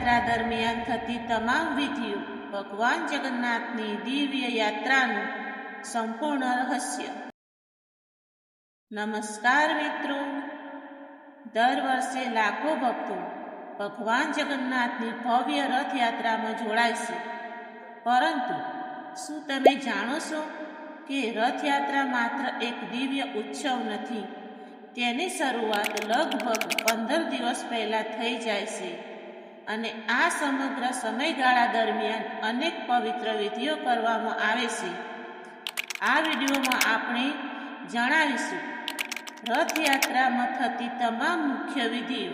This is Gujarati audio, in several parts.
રથયાત્રા દરમિયાન થતી તમામ વિધિઓ ભગવાન જગન્નાથની દિવ્ય યાત્રાનું સંપૂર્ણ રહસ્ય. નમસ્કાર મિત્રો, દર વર્ષે લાખો ભક્તો ભગવાન જગન્નાથની ભવ્ય રથયાત્રામાં જોડાય છે. પરંતુ શું તમે જાણો છો કે રથયાત્રા માત્ર એક દિવ્ય ઉત્સવ નથી? તેની શરૂઆત લગભગ 15 દિવસ પહેલાં થઈ જાય છે અને આ સમગ્ર સમયગાળા દરમિયાન અનેક પવિત્ર વિધિઓ કરવામાં આવે છે. આ વિડીયોમાં આપણે જણાવીશું રથયાત્રામાં થતી તમામ મુખ્ય વિધિઓ,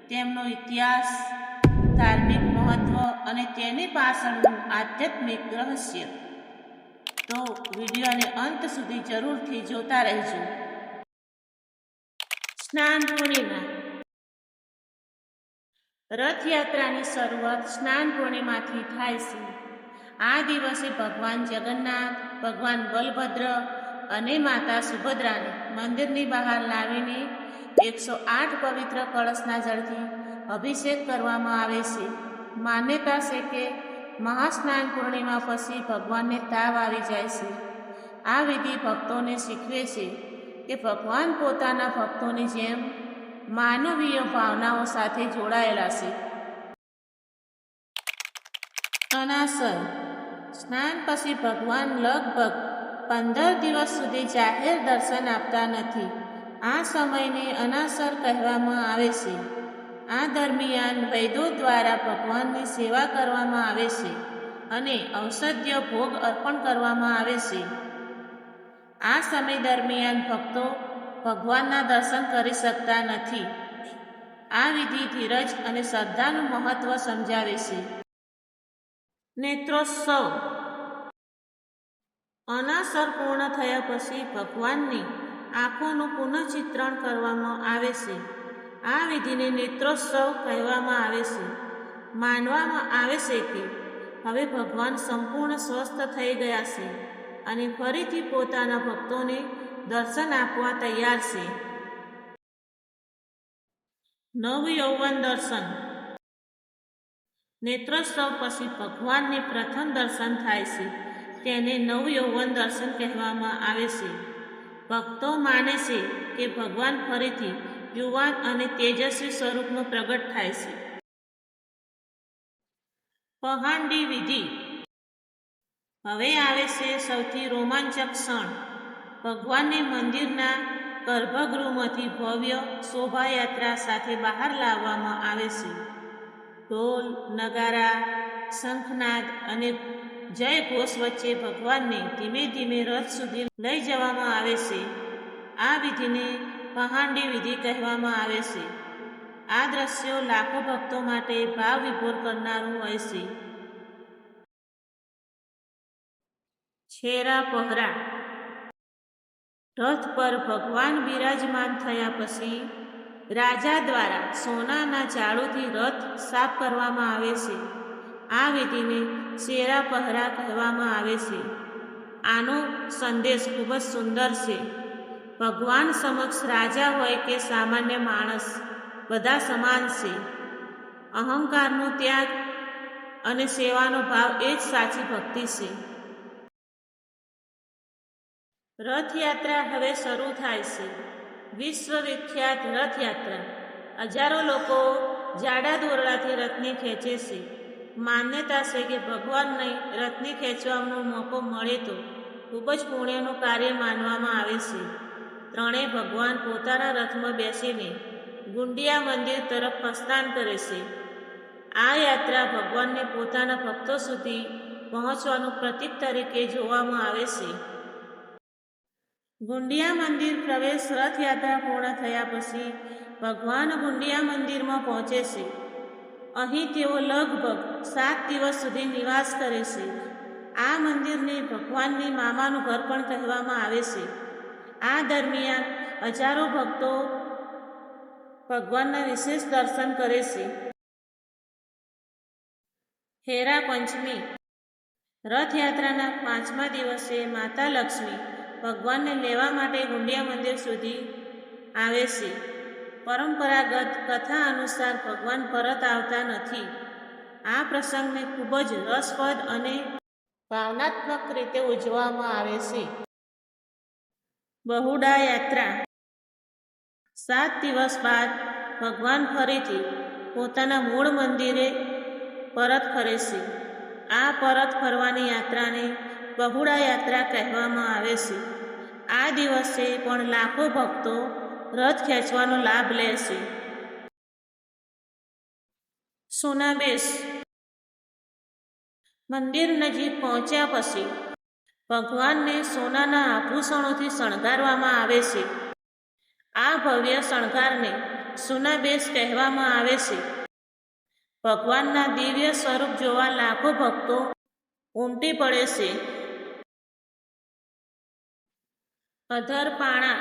તેમનો ઇતિહાસ, ધાર્મિક મહત્વ અને તેની પાછળનું આધ્યાત્મિક રહસ્ય. તો વિડીયોને અંત સુધી જરૂરથી જોતા રહેજો. સ્નાન પૂર્ણિમા. રથયાત્રાની શરૂઆત સ્નાન પૂર્ણિમાથી થાય છે. આ દિવસે ભગવાન જગન્નાથ, ભગવાન બલભદ્ર અને માતા સુભદ્રાને મંદિરની બહાર લાવીને 108 પવિત્ર કળશના જળથી અભિષેક કરવામાં આવે છે. માન્યતા છે કે મહાસ્નાન પૂર્ણિમા પછી ભગવાનને તાવ આવી જાય છે. આ વિધિ ભક્તોને શીખવે છે કે ભગવાન પોતાના ભક્તોની જેમ માનવીય ભાવનાઓ સાથે જોડાયેલા છે. અનાસર. સ્નાન પછી ભગવાન લગભગ 15 દિવસ સુધી જાહેર દર્શન આપતા નથી. આ સમયને અનાસર કહેવામાં આવે છે. આ દરમિયાન વૈદો દ્વારા ભગવાનની સેવા કરવામાં આવે છે અને ઔષધ્ય ભોગ અર્પણ કરવામાં આવે છે. આ સમય દરમિયાન ભક્તો ભગવાનના દર્શન કરી શકતા નથી. આ વિધિ ધીરજ અને શ્રદ્ધાનું મહત્વ સમજાવે છે. નેત્રોત્સવ. અનાસર પૂર્ણ થયા પછી ભગવાનની આંખોનું પુનઃચિત્રણ કરવામાં આવે છે. આ વિધિને નેત્રોત્સવ કહેવામાં આવે છે. માનવામાં આવે છે કે હવે ભગવાન સંપૂર્ણ સ્વસ્થ થઈ ગયા છે અને ફરીથી પોતાના ભક્તોને દર્શન આપવા તૈયાર છે. નવયૌવન દર્શન. નેત્રોત્સવ પછી ભગવાનને પ્રથમ દર્શન થાય છે. તેને નવયૌવન દર્શન કહેવામાં આવે છે. ભક્તો માને છે કે ભગવાન ફરીથી યુવાન અને તેજસ્વી સ્વરૂપમાં પ્રગટ થાય છે. પહાંડી વિધિ. હવે આવે છે સૌથી રોમાંચક ક્ષણ. ભગવાનને મંદિરના ગર્ભગૃહમાંથી ભવ્ય શોભાયાત્રા સાથે બહાર લાવવામાં આવે છે. ઢોલ, નગારા, શંખનાદ અને જય ઘોષ વચ્ચે ભગવાનને ધીમે ધીમે રથ સુધી લઈ જવામાં આવે છે. આ વિધિને પહાંડી વિધિ કહેવામાં આવે છે. આ દ્રશ્યો લાખો ભક્તો માટે ભાવ વિભોર કરનારું હોય છે. છેરા પહરા. રથ પર ભગવાન બિરાજમાન થયા પછી રાજા દ્વારા સોનાના ઝાડુથી રથ સાફ કરવામાં આવે છે. આ વિધિને છેરા પહરા કહેવામાં આવે છે. આનો સંદેશ ખૂબ જ સુંદર છે. ભગવાન સમક્ષ રાજા હોય કે સામાન્ય માણસ, બધા સમાન છે. અહંકારનો ત્યાગ અને સેવાનો ભાવ એ જ સાચી ભક્તિ છે. રથયાત્રા હવે શરૂ થાય છે. વિશ્વવિખ્યાત રથયાત્રા. હજારો લોકો જાડા દોરડાથી રથને ખેંચે છે. માન્યતા છે કે ભગવાનને રથને ખેંચવાનો મોકો મળે તો ખૂબ જ પુણ્યનું કાર્ય માનવામાં આવે છે. ત્રણેય ભગવાન પોતાના રથમાં બેસીને ગુંડિયા મંદિર તરફ પ્રસ્થાન કરે છે. આ યાત્રા ભગવાનને પોતાના ભક્તો સુધી પહોંચવાનું પ્રતીક તરીકે જોવામાં આવે છે. ગુંડિયા મંદિર પ્રવેશ. રથયાત્રા પૂર્ણ થયા પછી ભગવાન ગુંડિયા મંદિરમાં પહોંચે છે. અહીં તેઓ લગભગ 7 દિવસ સુધી નિવાસ કરે છે. આ મંદિરને ભગવાનની મામાનું ઘર પણ કહેવામાં આવે છે. આ દરમિયાન હજારો ભક્તો ભગવાનના વિશેષ દર્શન કરે છે. હેરા પંચમી. રથયાત્રાના 5મા દિવસે માતા લક્ષ્મી ભગવાનને લેવા માટે ગુંડિયા મંદિર સુધી આવે છે. પરંપરાગત કથા અનુસાર ભગવાન પરત આવતા નથી આ પ્રસંગને ખૂબ જ રસપ્રદ અને ભાવનાત્મક રીતે ઉજવવામાં આવે છે. બહુડા યાત્રા. 7 દિવસ બાદ ભગવાન ફરીથી પોતાના મૂળ મંદિરે પરત ફરે છે. આ પરત ફરવાની યાત્રાને બહુડા યાત્રા કહેવામાં આવે છે. આ દિવસે પણ લાખો ભક્તો રથ ખેંચવાનો લાભ લે છે. સોનાબેસ. મંદિર નજીક પહોંચ્યા પછી ભગવાનને સોનાના આભૂષણોથી શણગારવામાં આવે છે. આ ભવ્ય શણગારને સોનાબેસ કહેવામાં આવે છે. ભગવાનના દિવ્ય સ્વરૂપ જોવા લાખો ભક્તો ઉમટી પડે છે. અધરપાણા.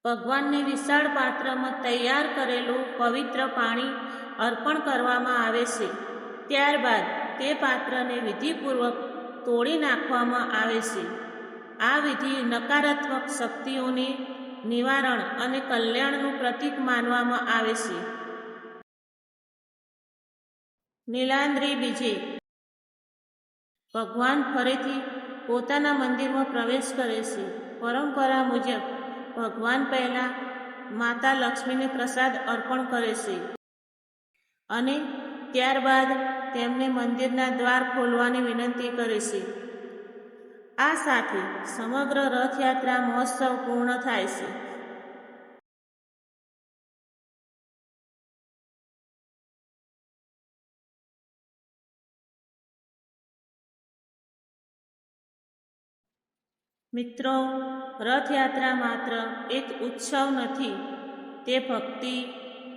ભગવાનને વિશાળ પાત્રમાં તૈયાર કરેલું પવિત્ર પાણી અર્પણ કરવામાં આવે છે. ત્યારબાદ તે પાત્રને વિધિપૂર્વક તોડી નાખવામાં આવે છે. આ વિધિ નકારાત્મક શક્તિઓને નિવારણ અને કલ્યાણનું પ્રતીક માનવામાં આવે છે. નીલાદ્રી બીજે. ભગવાન ફરીથી પોતાના મંદિરમાં પ્રવેશ કરે છે. પરંપરા મુજબ ભગવાન પહેલા માતા લક્ષ્મીને પ્રસાદ અર્પણ કરે છે અને ત્યારબાદ તેમને મંદિરના દ્વાર ખોલવાની વિનંતી કરે છે. આ સાથે સમગ્ર રથયાત્રા મહોત્સવ પૂર્ણ થાય છે. મિત્રો, રથયાત્રા માત્ર એક ઉત્સવ નથી, તે ભક્તિ,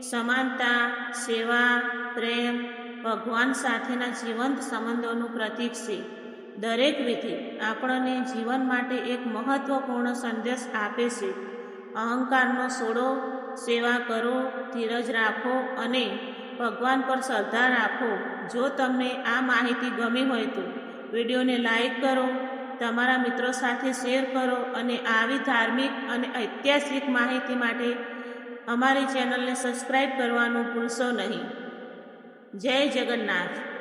સમાનતા, સેવા, પ્રેમ, ભગવાન સાથેના જીવંત સંબંધોનું પ્રતીક છે. દરેક વિધિ આપણને જીવન માટે એક મહત્વપૂર્ણ સંદેશ આપે છે. અહંકારનો છોડો, સેવા કરો, ધીરજ રાખો અને ભગવાન પર શ્રદ્ધા રાખો. જો તમને આ માહિતી ગમી હોય તો વિડીયોને લાઈક કરો, તમારા મિત્રો સાથે શેર કરો અને આવી ધાર્મિક અને ઐતિહાસિક માહિતી માટે અમારી ચેનલને સબસ્ક્રાઈબ કરવાનું ભૂલશો નહીં. જય જગન્નાથ.